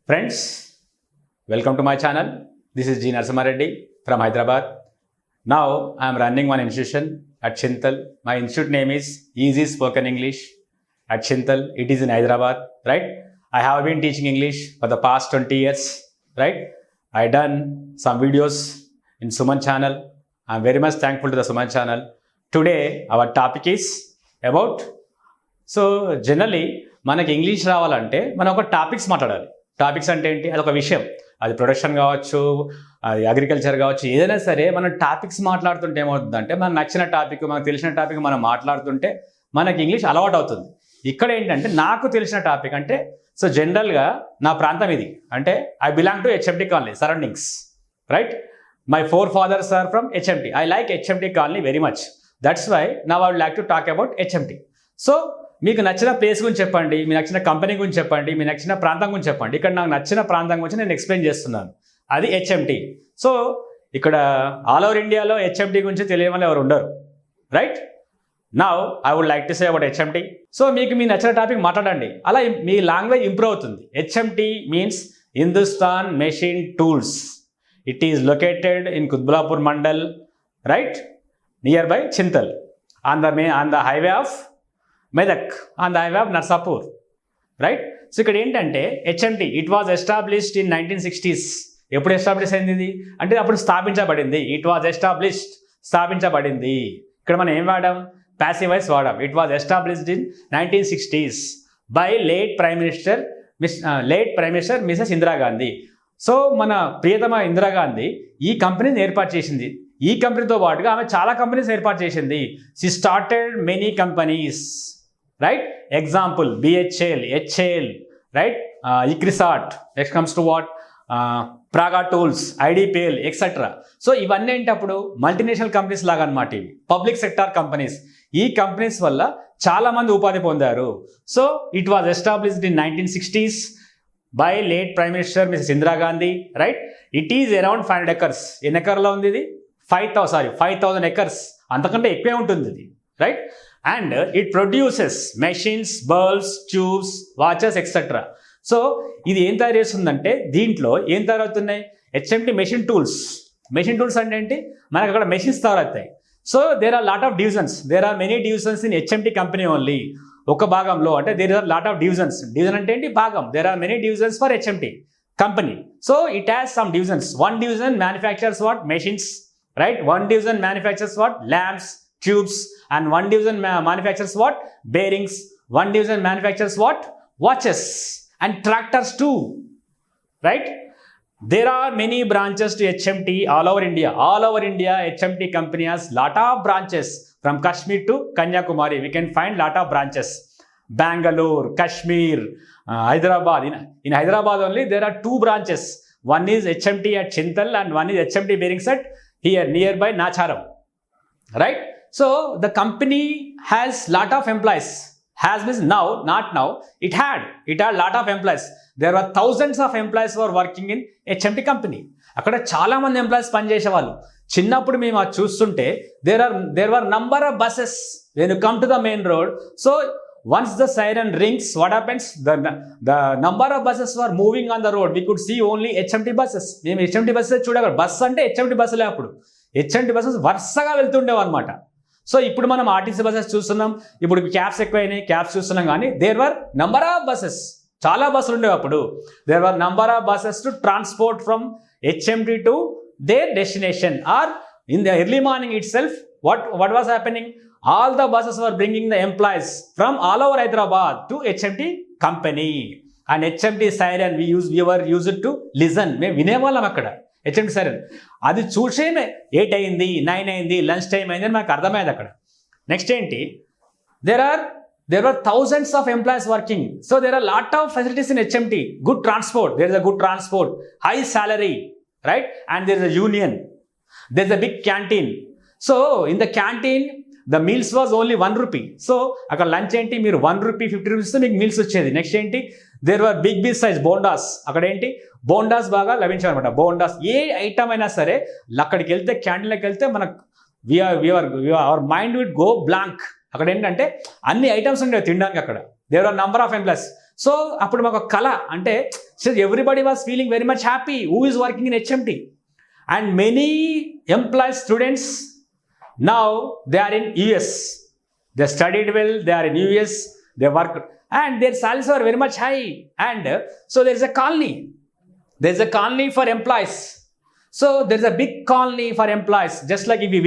Friends, welcome to my channel. This is G. Narasimhareddy from Hyderabad. Now I am running one institution at Chintal. My institute name is Easy Spoken English at Chintal. It is in Hyderabad, right? I have been teaching English for the past 20 years, right? I done some videos in Suman channel. I am very much thankful to the Suman channel. Today our topic is about, so generally మనకి English రావాలంటే మనం ఒక topics మాట్లాడాలి. Topics అంటే ఏంటి? అదొక విషయం, అది ప్రొడక్షన్ కావచ్చు, అది అగ్రికల్చర్ కావచ్చు, ఏదైనా సరే మనం టాపిక్స్ మాట్లాడుతుంటే ఏమవుతుందంటే మనకు నచ్చిన టాపిక్, మనకు తెలిసిన టాపిక్ మనం మాట్లాడుతుంటే మనకి ఇంగ్లీష్ అలవాటు అవుతుంది. ఇక్కడ ఏంటంటే నాకు తెలిసిన టాపిక్ అంటే, సో జనరల్గా నా ప్రాంతం ఇది అంటే I belong to HMT colony surroundings, right? My forefathers are from HMT. I like HMT colony very much. That's why now I would like to talk about HMT. So మీకు నచ్చిన place గురించి చెప్పండి, మీ నచ్చిన company గురించి చెప్పండి, మీ నచ్చిన ప్రాంతం గురించి చెప్పండి. ఇక్కడ నాకు నచ్చిన ప్రాంతం గురించి నేను ఎక్స్ప్లెయిన్ చేస్తున్నాను, అది హెచ్ఎంటీ. సో ఇక్కడ ఆల్ ఓవర్ ఇండియాలో హెచ్ఎంటీ గురించి తెలియని వాళ్ళు ఎవరు ఉండరు, right? Now I would like to say about HMT. So మీకు మీ నచ్చిన టాపిక్ మాట్లాడండి, అలా మీ లాంగ్వేజ్ ఇంప్రూవ్ అవుతుంది. HMT means Hindustan machine tools. It is located in Kutbullapur mandal, right, near by Chintal, on the highway of Medak, on the highway of Narsapur, right? So ఇక్కడ ఏంటంటే హెచ్ఎంటీ it was established in 1960s. ఎప్పుడు ఎస్టాబ్లిష్ అయింది ఇది అంటే అప్పుడు స్థాపించబడింది. ఇట్ వాజ్ ఎస్టాబ్లిష్డ్, స్థాపించబడింది. ఇక్కడ మనం ఏం వాడాం? ప్యాసివ్ వాయిస్ వాడాం. It was established in 1960s by late prime minister Mrs Indira Gandhi. So మన ప్రియతమ ఇందిరాగాంధీ ఈ కంపెనీని ఏర్పాటు చేసింది. ఈ కంపెనీతో పాటుగా ఆమె చాలా కంపెనీస్ ఏర్పాటు చేసింది. She started many companies, right? Example BHEL, HAL, right, ICRISAT, next comes to what, Praga tools, IDPL, etcetera. So ఇవన్నీ ఏంటి అప్పుడు మల్టీనేషనల్ కంపెనీస్ లాగా అనమాట. ఇవి పబ్లిక్ సెక్టార్ కంపెనీస్. ఈ కంపెనీస్ వల్ల చాలా మంది ఉపాధి పొందారు. So it was established in 1960s by late prime minister Mrs Indira Gandhi, right? It is around 500 acres. ఎన్ని ఎకర్లో ఉంది ఇది? 5,000 acres, అంతకంటే ఎక్కువే ఉంటుంది ఇది, right? And it produces machines, bulbs, tubes, watches, etcetera. So ఇది ఏం తయారు చేస్తుందంటే, దీంట్లో ఏం తయారవుతున్నాయి? HMT machine tools. Machine tools అంటే ఏంటి? మనకు అక్కడ మెషిన్స్ తయారవుతాయి. So there are lot of divisions, there are many divisions in HMT company only. ఒక భాగంలో అంటే there are lot of divisions. Division అంటే ఏంటి? భాగం. There are many divisions for HMT company. So it has some divisions. One division manufactures what? Machines, right? One division manufactures what? Lamps, tubes, and one division manufactures what? Bearings. One division manufactures what? Watches and tractors too, right? There are many branches to HMT all over India. All over India, HMT company has lot of branches. From Kashmir to Kanyakumari, we can find lot of branches. Bangalore, Kashmir, Hyderabad. In Hyderabad only, there are 2 branches. One is HMT at Chintal and one is HMT Bearings at here nearby Nacharam, right? So the company has lot of employees. Has means now, not now. It had lot of employees. There were thousands of employees who were working in HMT company. అక్కడ చాలా మంది employees పనిచేసేవాళ్ళు. చిన్నప్పుడు మేము అది చూస్తుంటే there were number of buses when you come to the main road. So once the siren rings, what happens? The number of buses were moving on the road. We could see only HMT buses. మేము HMT buses చూడగలం. Bus అంటే HMT బస్సులే. అప్పుడు HMT buses వరుసగా వెళ్తుండేవి అనమాట. So ఇప్పుడు మనం RTC buses చూస్తున్నాం. ఇప్పుడు క్యాబ్స్ ఎక్కువైనాయి, క్యాబ్స్ చూస్తున్నాం. కానీ there were number of buses, చాలా బస్సులు ఉండేవి అప్పుడు. There were number of buses to transport from HMT to their destination. Or in the early morning itself what was happening? All the buses were bringing the employees from all over Hyderabad to HMT company. And HMT siren we were used to listen. మేము వినేవాళ్ళం అక్కడ HMT siren. అది చూసేమే 8 అయింది, 9 అయింది, lunch time అయింది అని మనకు అర్థమైంది అక్కడ. నెక్స్ట్ ఏంటి? there were thousands of employees working. So there are lot of facilities in HMT. Good transport. There is a good transport, high salary, right? And there is a union. There is a big canteen. So in the canteen the meals was only 1 rupee. So అక్కడ lunch ఏంటి? మీరు 1 rupee 50 rupees మీకు meals వచ్చేది. Next ఏంటి? There were big size bondas. అక్కడ ఏంటి? బోండాస్ బాగా లభించాలన్నమాట. బోండాస్ ఏ item అయినా సరే అక్కడికి వెళ్తే, క్యాంటీన్లోకి వెళ్తే మనకు our mind will go blank. అక్కడ ఏంటంటే అన్ని ఐటమ్స్ ఉండేవి తినడానికి అక్కడ. There are number of employees. So అప్పుడు మాకు కళ అంటే so everybody was feeling very much happy who is working in HMT and many employees students now they are in US. They studied well, they are in US, they work, and their salaries are very much high. And so there is a colony. There is a colony for employees. So there is a big colony for employees. Just like if you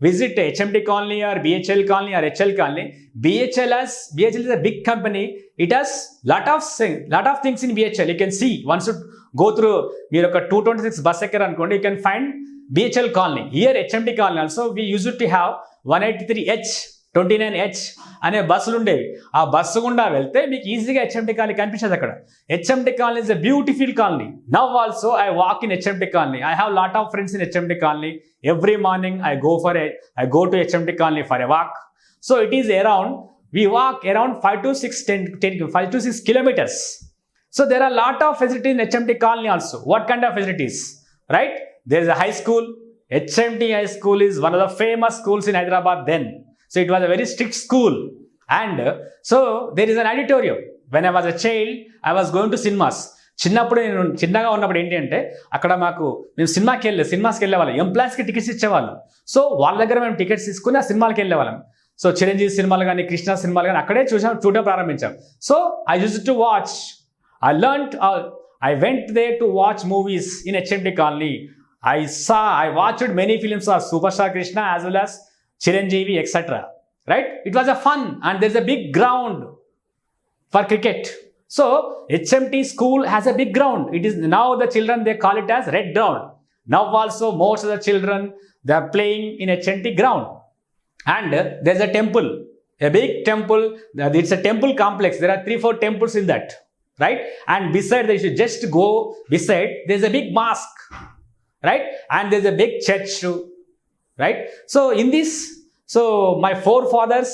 visit HMT colony or BHL colony or HL colony, BHL is a big company. It has lot of things in BHL. You can see once you go through మీరు ఒక 226 bus acre అనుకోండి, you can find BHL colony. Here HMT colony also we used to have 183H 29H అనే బస్సులు ఉండేవి. ఆ bus గుండా వెళ్తే మీకు ఈజీగా హెచ్ఎంటి కాలనీ కనిపించేది. అక్కడ HMT colony is a beautiful colony. Now also I walk in HMT colony. I have lot of friends in HMT colony. Every morning I go to HMT colony for a walk. So it is around we walk around 5 to 6 kilometers. So there are lot of facilities in HMT colony also. What kind of facilities? Right? There is a high school. HMT High School is one of the famous schools in Hyderabad then. So it was a very strict school. And so there is an auditorium. When I was a child, I was going to cinemas. చిన్నప్పుడు నేను చిన్నగా ఉన్నప్పుడు ఏంటి అంటే అక్కడ మేము సినిమాస్కి వెళ్ళేవాళ్ళం. ఎంప్లాయీస్కి టికెట్స్ ఇచ్చేవాళ్ళం. సో వాళ్ళ దగ్గర మేము టికెట్స్ తీసుకుని ఆ సినిమాలకి వెళ్ళేవాళ్ళం. సో చిరంజీవి సినిమాలు కానీ కృష్ణ సినిమాలు కానీ అక్కడే చూడడం ప్రారంభించాం. So I used to watch. I went there to watch movies in HMT colony. I watched many films of Superstar Krishna as well as Chiranjeevi, etc. Right? It was a fun, and there's a big ground for cricket. So HMT school has a big ground. It is now the children they call it as red ground. Now also most of the children they are playing in HMT ground. And there's a temple, a big temple. It's a temple complex. There are 3-4 temples in that, right? And beside, you should just go beside. There's a big mosque, right? And there's a big church too, right? So in this, my forefathers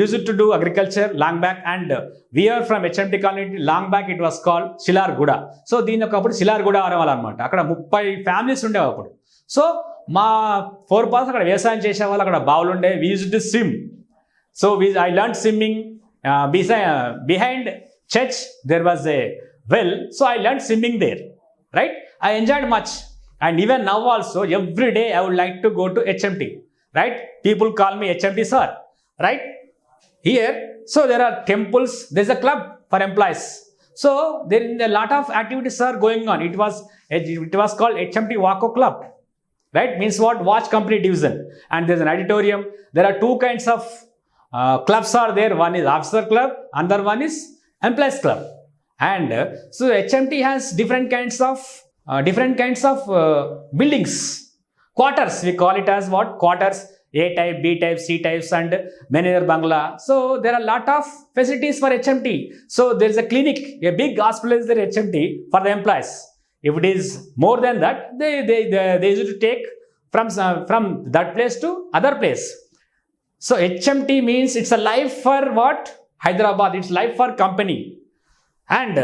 used to do agriculture long back, and we are from HMT colony. Long back it was called Shilarguda. So దీని ఒకప్పుడు Shilarguda అనేవాళ్ళు అనమాట. అక్కడ 30 families ఉండేవి అప్పుడు. So మా ఫోర్ఫాదర్స్ అక్కడ వ్యవసాయం చేసేవాళ్ళు. అక్కడ బావులు ఉండే. We used to swim. So I learn swimming. Behind church there was a well, so I learned swimming there, right? I enjoyed much, and even now also every day I would like to go to HMT, right? People call me HMT sir, right? Here, so there are temples. There's a club for employees. So there are a lot of activities are going on. It was called HMT Wako Club, right? Means what? Watch Company Division. And there's an auditorium. There are two kinds of clubs are there. One is officer club, another one is employees club. And so HMT has different kinds of buildings, quarters. We call it as what? Quarters. A type, B type, C types, and manager bangla. So there are lot of facilities for HMT. So there is a clinic, a big hospital is there HMT for the employees. If it is more than that, they used to take from that place to other place. So HMT means it's a life for what? Hyderabad. It's life for company. And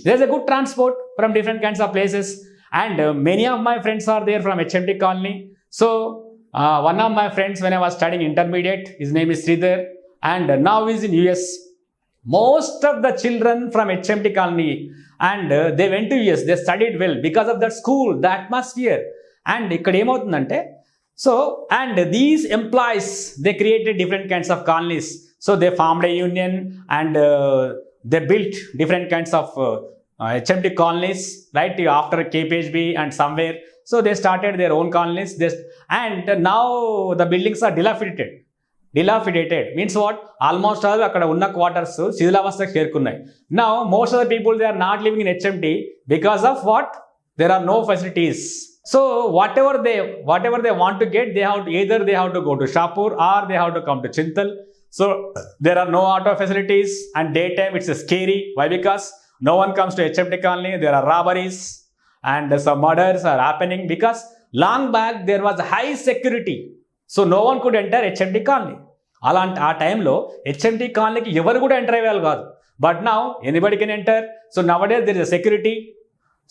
there's a good transport from different kinds of places. And many of my friends are there from HMT colony. So one of my friends when I was studying intermediate, his name is Sridhar, and now he's in US. Most of the children from HMT colony, and they went to US. They studied well because of that school, the atmosphere. And ikkada em avutundante, so and these employees they created different kinds of colonies. So they formed a union, and they built different kinds of HMT colonies, right? After KPHB and somewhere. So they started their own colonies. And now the buildings are dilapidated. Dilapidated means what? Almost all akkada unna quarters శిథిలావస్థకు చేరుకున్నాయి. Now most of the people they are not living in HMT because of what? There are no facilities. So whatever they want to get, either they have to go to Shapur or they have to come to Chintal. So there are no auto facilities, and daytime it's scary. Why? Because no one comes to HMT colony. There are robberies and some murders are happening because long back there was high security. So no one could enter HMT colony. అలాంటి ఆ టైంలో HMT కాలనీకి ఎవరు కూడా enter అయ్యేవాళ్ళు కాదు. But now anybody can enter. So nowadays there is a security.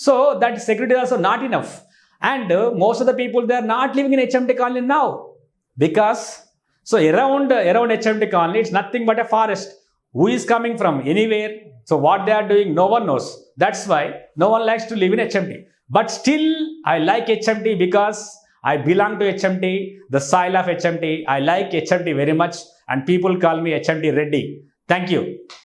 So that security also not enough. And most of the people they are not living in HMT colony now because so around HMT colony it's nothing but a forest. Who is coming from anywhere? So what they are doing, no one knows. That's why no one likes to live in HMT. But still, I like HMT because I belong to HMT, the soil of HMT. I like HMT very much, and people call me HMT Reddy. Thank you.